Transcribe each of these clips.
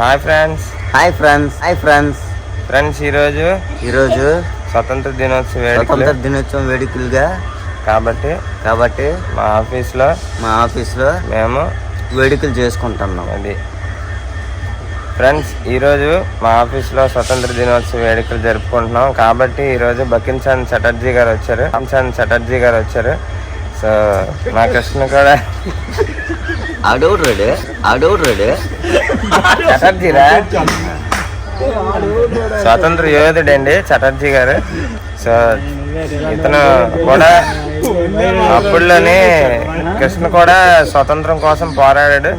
Hi friends. Friends ఈరోజు స్వతంత్ర దినోత్సవం వేడుకలుగా కాబట్టి మా ఆఫీస్లో మేము వేడుకలు చేసుకుంటున్నాం. అది ఫ్రెండ్స్, ఈరోజు మా ఆఫీస్లో స్వతంత్ర దినోత్సవ వేడుకలు జరుపుకుంటున్నాం. కాబట్టి ఈరోజు బకించంద్ చటర్జీ గారు వచ్చారు. సో మా కృష్ణ కూడా చటర్జీరా స్వాతంత్ర యోధుడండి చటర్జీ గారు. సో ఇతను కూడా అప్పుడులోనే కృష్ణ కూడా స్వతంత్రం కోసం పోరాడాడు.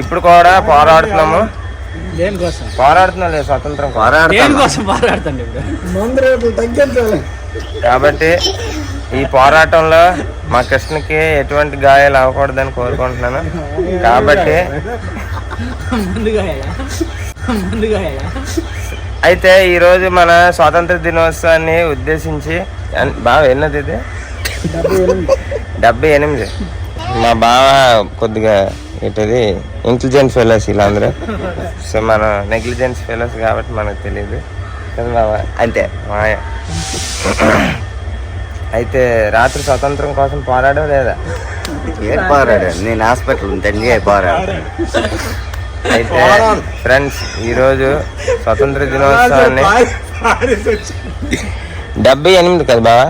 ఇప్పుడు కూడా పోరాడుతున్నాం స్వతంత్రం కాబట్టి ఈ పోరాటంలో మా కృష్ణకి ఎటువంటి గాయాలు అవ్వకూడదని కోరుకుంటున్నాను. కాబట్టి అయితే ఈరోజు మన స్వాతంత్ర దినోత్సవాన్ని ఉద్దేశించి బాగా ఎన్నది ఇది 78. మా బావ కొద్దిగా ఏంటది ఇంటెలిజెంట్ ఫెలోస్ వీళ్ళందరూ. సో మన నెగ్లిజెన్స్ ఫెలోస్ కాబట్టి మనకు తెలియదు కదా బావ. అంతే మాయ. అయితే రాత్రి స్వతంత్రం కోసం పోరాడడం లేదా? నేను హాస్పిటల్ పోరాడు. అయితే ఫ్రెండ్స్, ఈరోజు స్వతంత్ర దినోత్సవాన్ని 78 కదా బావా,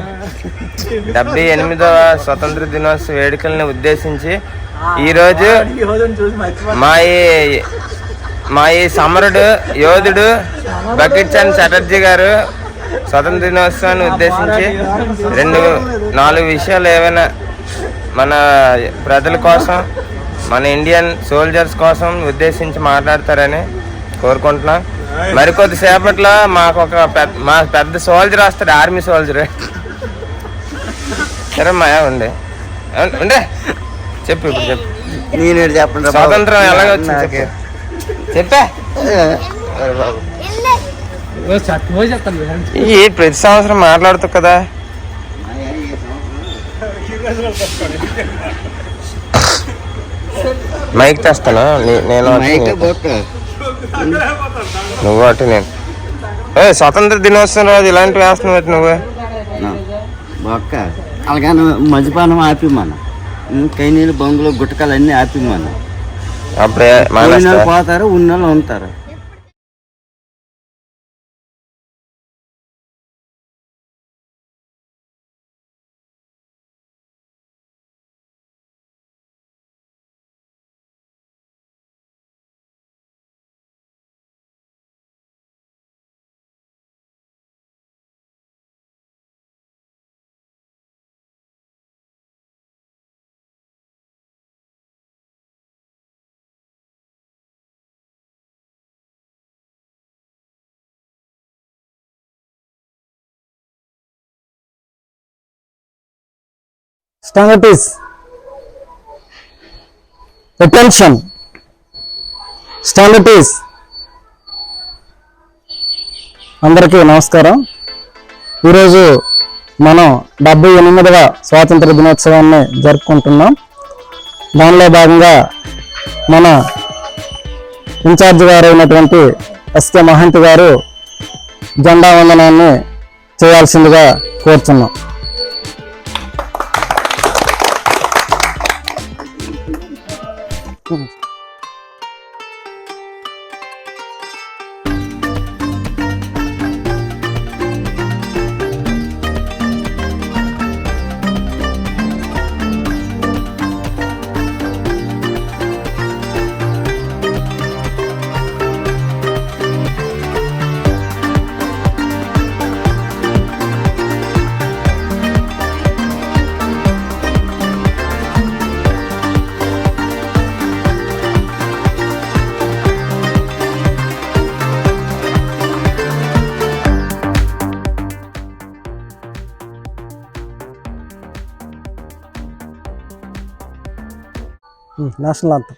78వ స్వతంత్ర దినోత్సవ వేడుకల్ని ఉద్దేశించి ఈరోజు మా ఈ సమరుడు యోధుడు బకించంద్ చటర్జీ గారు స్వతంత్ర దినోత్సవాన్ని ఉద్దేశించి 4 విషయాలు ఏవైనా మన ప్రజల కోసం, మన ఇండియన్ సోల్జర్స్ కోసం ఉద్దేశించి మాట్లాడతారని కోరుకుంటున్నాం. మరికొద్దిసేపట్లో మా పెద్ద సోల్జర్ వస్తాడు, ఆర్మీ సోల్జర్. సరే మాయా ఉండే చెప్పు, ఇప్పుడు చెప్పు. నేను చెప్పండి, స్వాతంత్రం ఎలాగ వచ్చింది చెప్పా. ఈ ప్రతి సంవత్సరం మాట్లాడుతావు కదా. మైక్ తెస్తాను నేను, నువ్వు అటు నేను. స్వతంత్ర దినోత్సవం రోజు ఇలాంటివి వేస్తున్నావు నువ్వు. అలాగే మద్యపానం ఆపిమన్నా, కైనీళ్ళు బొంగులు గుట్టకాలు అన్నీ ఆపిమన్నా. అప్పుడే పోతారు, ఉన్నోళ్ళు ఉంటారు. Stangatis, attention. Stangatis, అందరికీ నమస్కారం. ఈరోజు మనం 78వ స్వాతంత్ర దినోత్సవాన్ని జరుపుకుంటున్నాం. దానిలో భాగంగా మన ఇన్ఛార్జ్ గారు అయినటువంటి ఎస్కే మహంతి గారు జెండా వందనాన్ని చేయాల్సిందిగా కోరుతున్నాం. నేషనల్ అంతం.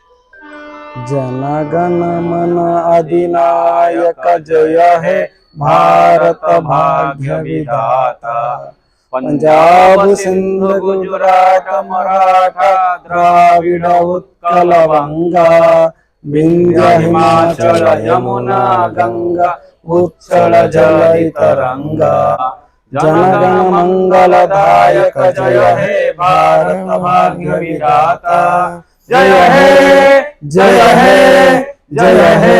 జనగణ మన అధినాయక జయ హే భారత భాగ్య విధాత, పంజాబ్ సింధు గుజరాత మరాఠా ద్రావిడ ఉత్కల వంగ विंध्य हिमाचल यमुना गंगा उच्चल जलतरंगा जनगण मंगलदायक जय हे भारत भाग्य विधाता जय हे जय हे जय हे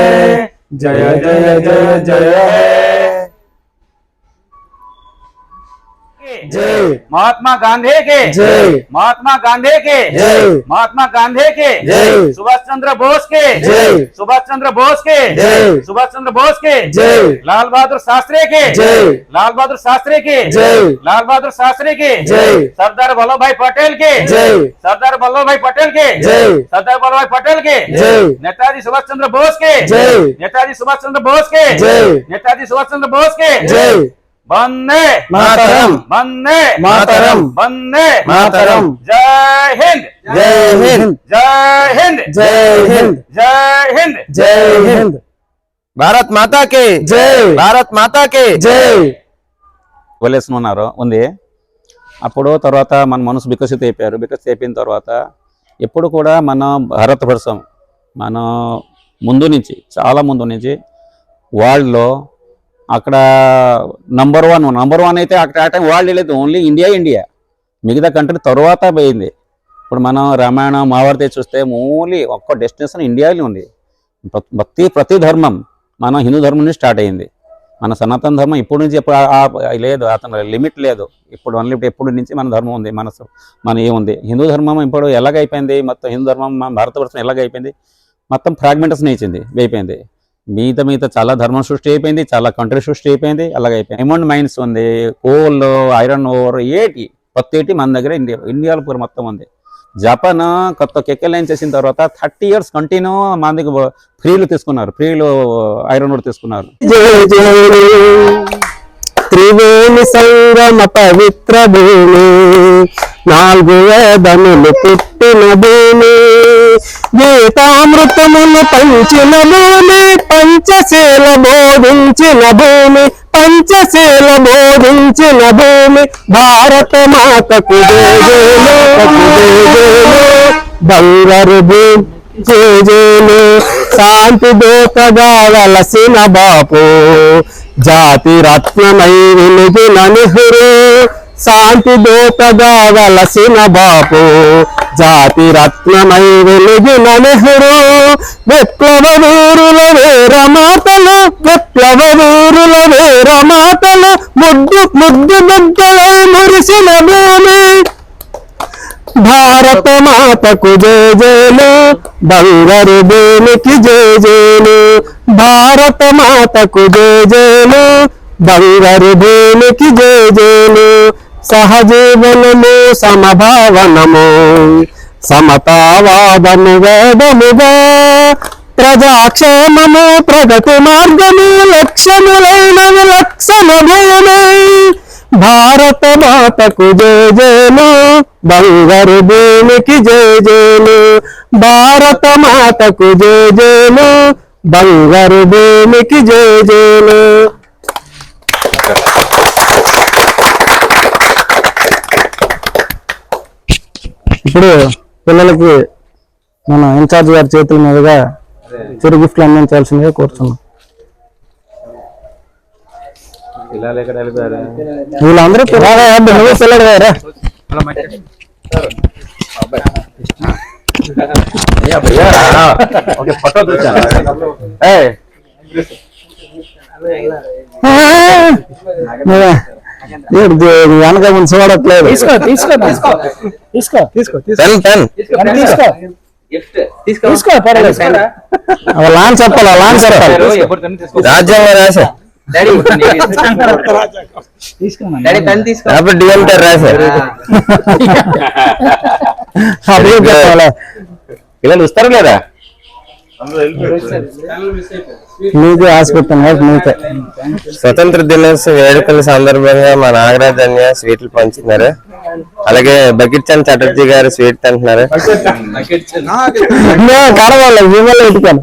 जय जय जय जय हे जय महात्मा गांधी के जय महात्मा गांधी के जय महात्मा गांधी के जय सुभाष चंद्र बोस के जय सुभाष चंद्र बोस के जय सुभाष चंद्र बोस के जय लाल बहादुर शास्त्री के जय लाल बहादुर शास्त्री के जय लाल बहादुर शास्त्री के जय सरदार वल्लभ भाई पटेल के जय सरदार वल्लभ भाई पटेल के जय सरदार वल्लभ भाई पटेल के जय नेताजी सुभाष चंद्र बोस के जय नेताजी सुभाष चंद्र बोस के जय नेताजी सुभाष चंद्र बोस के जय वंदे मातरम वंदे मातरम वंदे मातरम जय हिंद जय हिंद जय हिंद जय हिंद जय हिंद जय हिंद భారత్ మాతా కే జై భారత్ మాతా కే జై వదిలేస్తున్నారు ఉంది. అప్పుడు తర్వాత మన మనసు వికసిత అయిపోయిన తర్వాత ఎప్పుడు కూడా మన భారతవర్షం మన ముందు నుంచి చాలా ముందు నుంచి వరల్డ్లో అక్కడ నంబర్ వన్ అయితే అక్కడ ఆ టైం వరల్డ్ లేదు, ఓన్లీ ఇండియా మిగతా కంట్రీ తర్వాత పోయింది. ఇప్పుడు మనం రామాయణం మహాభారత చూస్తే ఓన్లీ ఒక్క డెస్టినేషన్ ఇండియాలో ఉంది. ప్రతి ధర్మం మన హిందూ ధర్మం నుంచి స్టార్ట్ అయింది. మన సనాతన ధర్మం ఇప్పుడు నుంచి ఎప్పుడు లేదు, అతను లిమిట్ లేదు. ఇప్పుడు అన్లిమిట్ ఎప్పుడు నుంచి మన ధర్మం ఉంది, మన ఏముంది. హిందూ ధర్మం ఇప్పుడు ఎలాగైపోయింది, మొత్తం హిందూ ధర్మం మన భారతవర్షం ఎలాగైపోయింది, మొత్తం ఫ్రాగ్మెంటేషన్ అయిపోయింది. మిగతా చాలా ధర్మం సృష్టి అయిపోయింది, చాలా కంట్రీ సృష్టి అయిపోయింది, అలాగైపోయింది. డైమండ్ మైన్స్ ఉంది, కోల్, ఐరన్ ఓర్, ప్రతి మన దగ్గర ఇండియాలో పూర మొత్తం ఉంది. జపాన్ కొత్త కెక్కలైన్ చేసిన తర్వాత 30 years కంటిన్యూ మన దగ్గర ఫ్రీలు ఐరన్ ఓర్ తీసుకున్నారు. త్రివేణి సంగమ పవిత్ర భూమి, 4 వేదములు పుట్టిన భూమి, గీతామృతములు పంచిన భూమి, పంచశీల బోధించిన భూమి, పంచశీల బోధించిన భూమి, భారత మాతకు జయజయలు, బంగారు భూమి జయజయలు, శాంతి దూతగా వలసిన బాపు, జాతి రత్నమై వెలుగున నెహ్రూ, శాంతి దూతగా వలసిన బాపు, జాతి రత్నమై వెలుగున నెహ్రూ, విప్లవ వీరుల వీర మాతలు, విప్లవ వీరుల వీర మాతలు, ముద్దు ముద్దలో మురిసిన భూమి, భారత మాతకు జయజయలు, బంగారు భూమికి జయజయలు, భారత మాతకు జయజయలు, బంగారు భూమికి జయజయలు, సహజీవనము సమభావనము, సమతావాదము వేదముగా, ప్రజాక్షేమము ప్రగతి మార్గము, లక్ష్యములైన విలక్షణ భూమి, భారత మాతకు జయజయలు, బంగారు భూమికి జయజయలు, భారత మాతకు జయజయలు, బంగారు భూమికి జయజయలు. ఇప్పుడు పిల్లలకి మన ఇన్ఛార్జ్ గారి చేతుల మీదుగా చిరు గిఫ్ట్లు అందించాల్సిందిగా కోరుతున్నాం. వీళ్ళందరూ నువ్వు పిల్లడు గారా వెనక ముందు చూడట్లేదు. లాన్ చెప్పాలా, లాన్ చెప్పాలి. రాజ్యాంగం రాసా పిల్లలు వస్తారు లేదా నీకు ఆశపెట్టాను నీకే. స్వతంత్ర దినోత్సవ వేడుకల సందర్భంగా మా నాగరాజ్ అన్య స్వీట్లు పంచుతున్నారు. అలాగే బకెట్ చంద్ చటర్జీ గారు స్వీట్ తింటున్నారు. కడవాలి విమల్ ఎటుకాను.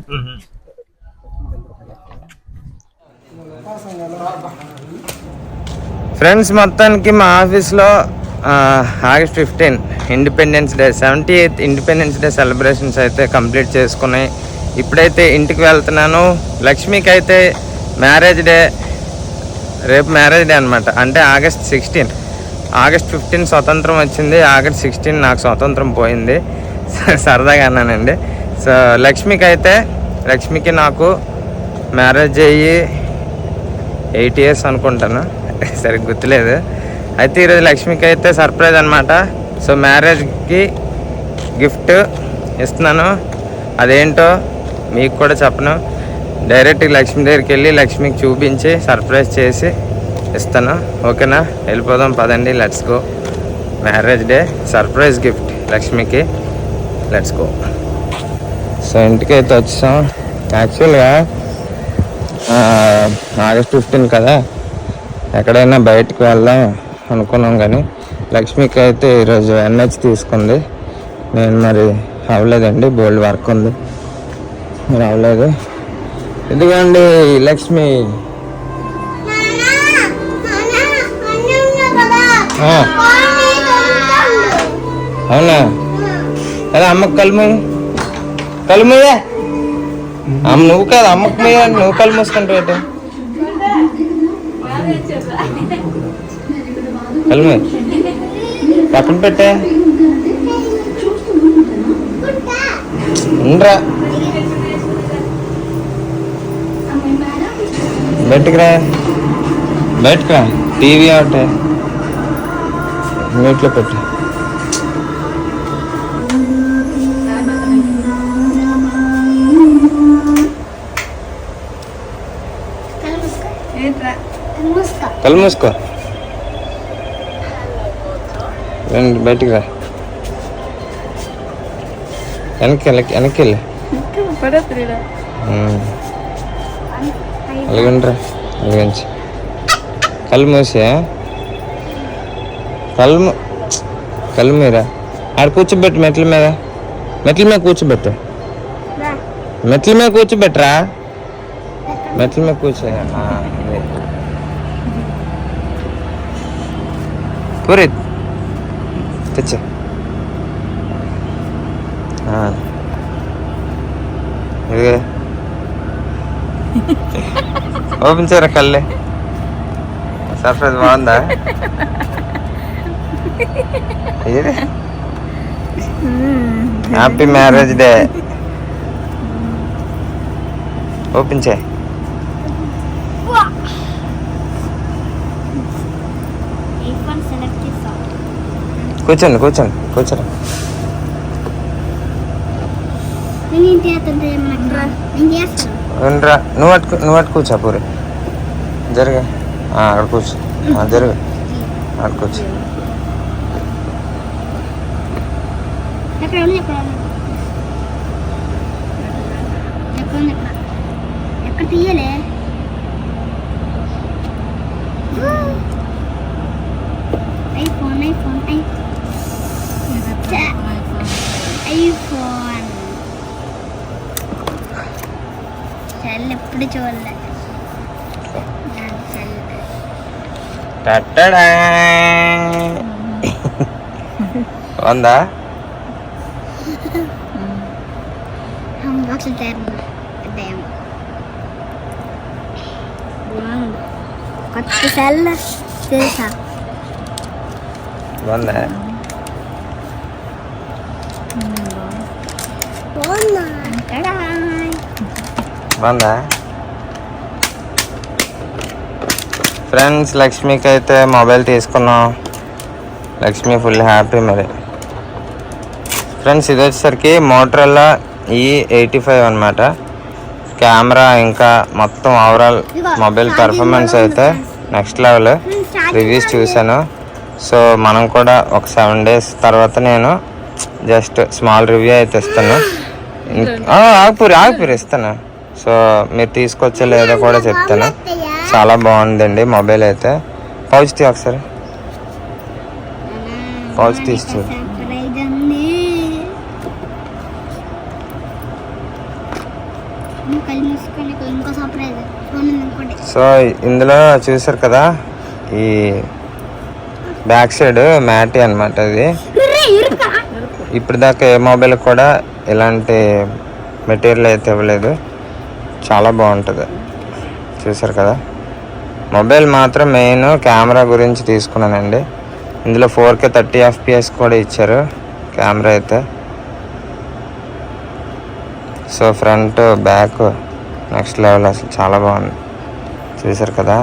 ఫ్రెండ్స్, మొత్తానికి మా ఆఫీస్లో August 15 independence day 78th independence day celebrations అయితే కంప్లీట్ చేసుకున్నాయి. ఇప్పుడైతే ఇంటికి వెళ్తున్నాను. లక్ష్మికి అయితే మ్యారేజ్ డే, రేపు మ్యారేజ్ డే అనమాట. అంటే ఆగస్ట్ 16. ఆగస్ట్ 15 స్వతంత్రం వచ్చింది, ఆగస్ట్ 16 నాకు స్వతంత్రం పోయింది. సరదాగా అన్నానండి. సో లక్ష్మికి నాకు మ్యారేజ్ అయ్యి 8 years అనుకుంటాను, సరిగ్గా గుర్తులేదు. అయితే ఈరోజు లక్ష్మికి అయితే సర్ప్రైజ్ అనమాట. సో మ్యారేజ్కి గిఫ్ట్ ఇస్తున్నాను. అదేంటో మీకు కూడా చెప్పను. డైరెక్ట్ లక్ష్మి దగ్గరికి వెళ్ళి లక్ష్మికి చూపించి సర్ప్రైజ్ చేసి ఇస్తాను. ఓకేనా? వెళ్ళిపోదాం పదండి. Let's go. Marriage day surprise gift లక్ష్మికి. Let's go. సో ఇంటికి అయితే వచ్చాం. యాక్చువల్గా ఆగస్ట్ 15 కదా, ఎక్కడైనా బయటకు వెళ్దాం అనుకున్నాం, కానీ లక్ష్మికి అయితే ఈరోజు NH తీసుకుంది. నేను మరి అవ్వలేదండి, బోల్డ్ వర్క్ ఉంది, మరి అవ్వలేదు. ఇదిగోండి లక్ష్మి. అవునా? అదే అమ్మకు కలుమయ్యా. అమ్మ నువ్వు కాదు, అమ్మకు మీద నువ్వు కళ్ళు మూసుకుంటా పెట్టు. కలుమ పక్కన పెట్టే. ఉండరా, బయటకురా, బయటకురా. టీవీ ఆటే మీట్లో పెట్టు. కళ్ళు మూసుకో, రండి బయటికి రా. వెనక్కి వెళ్ళి అలాగండ్రా, అలాగంచి కళ్ళు మూసా. కళ్ళు మీద ఆడ కూర్చోబెట్టు. మెట్ల మీద కూర్చోబెట్టు. మెట్ల మీద కూర్చోబెట్టరా. మెట్ల మీద కూర్చో. పూరి తెచ్చా. ఇదిగే ఓపెన్ చేయరా కళ్ళే. సర్ప్రైజ్ బాగుందా? ఇది హ్యాపీ మ్యారేజ్ డే. ఓపెన్ చేయి. కూర్చోరా. నువ్వు అటు కూర్చో. పూరి జరుగు. అక్కడ కూర్చో. జరుగు, అక్కడ కూర్చో. ఎక్కడ తీయలే. ఐఫోన్ చల్ల ఎప్పుడు చూడలే. బాగుందా? కొత్త సెల్ తెలుసా? బాగుందా? బాగుందా? ఫ్రెండ్స్ లక్ష్మికి అయితే మొబైల్ తీసుకున్నాం. Lakshmi full happy. మరి ఫ్రెండ్స్ ఇది వచ్చేసరికి మోటరోలా E85 అనమాట. కెమెరా ఇంకా మొత్తం ఓవరాల్ మొబైల్ పెర్ఫార్మెన్స్ అయితే నెక్స్ట్ లెవెల్. రివ్యూస్ చూశాను. సో మనం కూడా ఒక 7 days తర్వాత నేను జస్ట్ స్మాల్ రివ్యూ అయితే ఇస్తాను. ఆగుపూరి ఇస్తాను. సో మీరు తీసుకొచ్చే లేదో కూడా చెప్తాను. చాలా బాగుందండి మొబైల్ అయితే. పౌచ్ తీ ఒకసారి. పౌచ్ తీసి చూడు. సో ఇందులో చూసారు కదా, ఈ బ్యాక్ సైడ్ మ్యాటీ అనమాట. ఇది ఇప్పుడు దాకా ఏ మొబైల్ కూడా ఇలాంటి మెటీరియల్ అయితే ఇవ్వలేదు. చాలా బాగుంటుంది. చూసారు కదా. మొబైల్ మాత్రం మెయిన్ కెమెరా గురించి తీసుకున్నానండి. ఇందులో 4K 30 FPS కూడా ఇచ్చారు కెమెరా అయితే. So front back next level, అసలు చాలా బాగుంది. చూసారు కదా.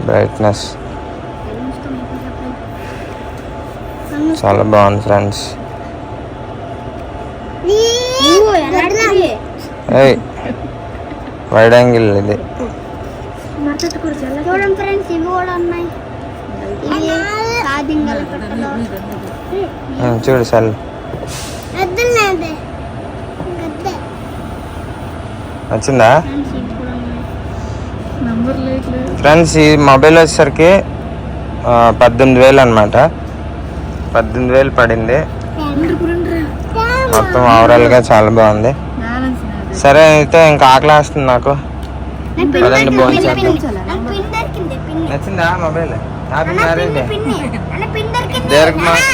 బ్రైట్నెస్ చాలా బాగుంది ఫ్రెండ్స్. వైడ్ యాంగిల్ ఇది. చూడండి ఫ్రెండ్స్, ఇవి కూడా ఉన్నాయి. చూడు సార్. వచ్చిందా ఫ్రెండ్స్? ఈ మొబైల్ వచ్చేసరికి 18,000 అనమాట. 18,000 పడింది. మొత్తం ఓవరాల్గా చాలా బాగుంది. సరే అయితే ఇంకా ఆకలి వేస్తుంది నాకు. పదండి భోంచేద్దాం. నచ్చిందా మొబైల్? Happy marriage day.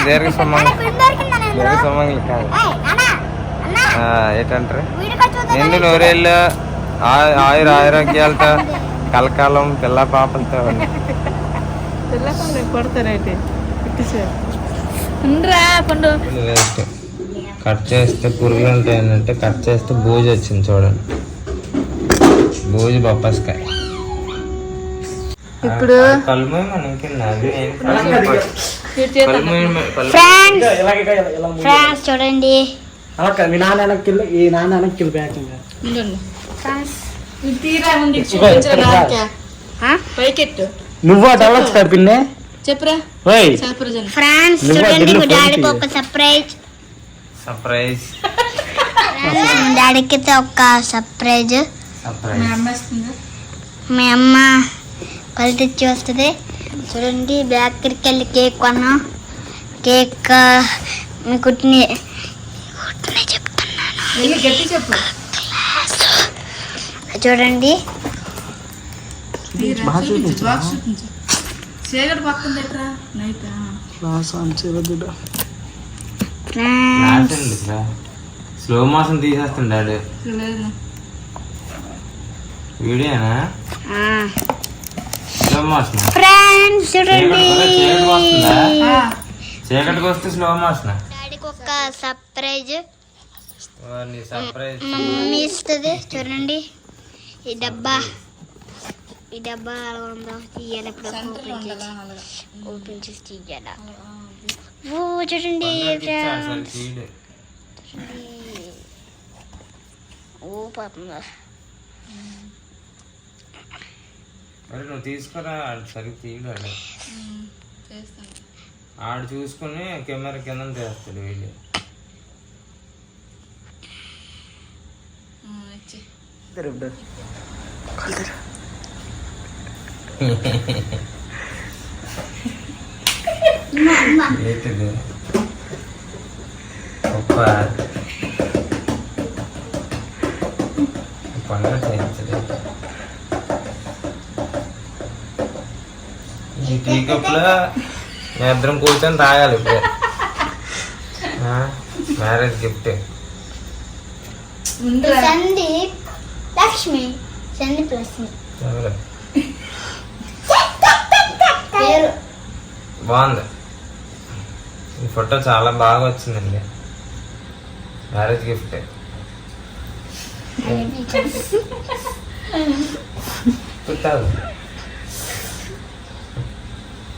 దీర్ఘ సుమంగళి కాదు, ఏంటంటారు, నిండు నూరేళ్ళు ఆయురారోగ్యాలతో కలకాలం పిల్ల పాపలతో వేస్ట్. కట్ చేస్తే పురుగులు ఉంటాయి అంటే కట్ చేస్తే బూజు వచ్చింది చూడండి. బూజు బొప్పస్కాయ. ఇప్పుడు ఫ్రెండ్స్ చూడండి, నువ్వు అడవచ్చు కదా పిన్ని. చెప్పరా ఫ్రెండ్స్ చూడండి, మీ డాడీకి ఒక సర్ప్రైజ్. డాడీకి ఒక సర్ప్రైజ్. మీ అమ్మ కళ్ళు తెచ్చి వస్తుంది. చూడండి, బేకరీకి వెళ్ళి కేక్ కొన్నాం. కేక్ మీకు చెప్తున్నాను. చూడండి, స్లో మోషన్ తీసేస్తుండాడు వీడియోనా. స్లో మోషన్ ఫ్రెండ్స్ చూడండి, చీకటికి వస్తే స్లో మోషన్. డాడీకి ఒక సర్ప్రైజ్ మమ్మీ ఇస్తుంది. చూడండి, ఈ డబ్బా అలా ఉందో తీయాలి. ఇప్పుడు ఓపెన్ చేసి తీయాలా. ఓ చూడండి ఫ్రెండ్స్, ఓ పాపం. నువ్వు తీసుకురా, సరిగ్గా తీయడాడు. ఆడు చూసుకుని కెమెరా కింద చేస్తాడు వీడియో. ఏంటిది? పండుగ చేయించదు. ఈ టీ కప్లో మేము ఇద్దరం కూర్చొని తాగాలి ఇప్పుడు. Marriage gift. సందీప్ లక్ష్మి, సందీప్ లక్ష్మి పేరు బాగుంది. ఈ ఫోటో చాలా బాగా వచ్చిందండి. Marriage gift. కుట్టాలి.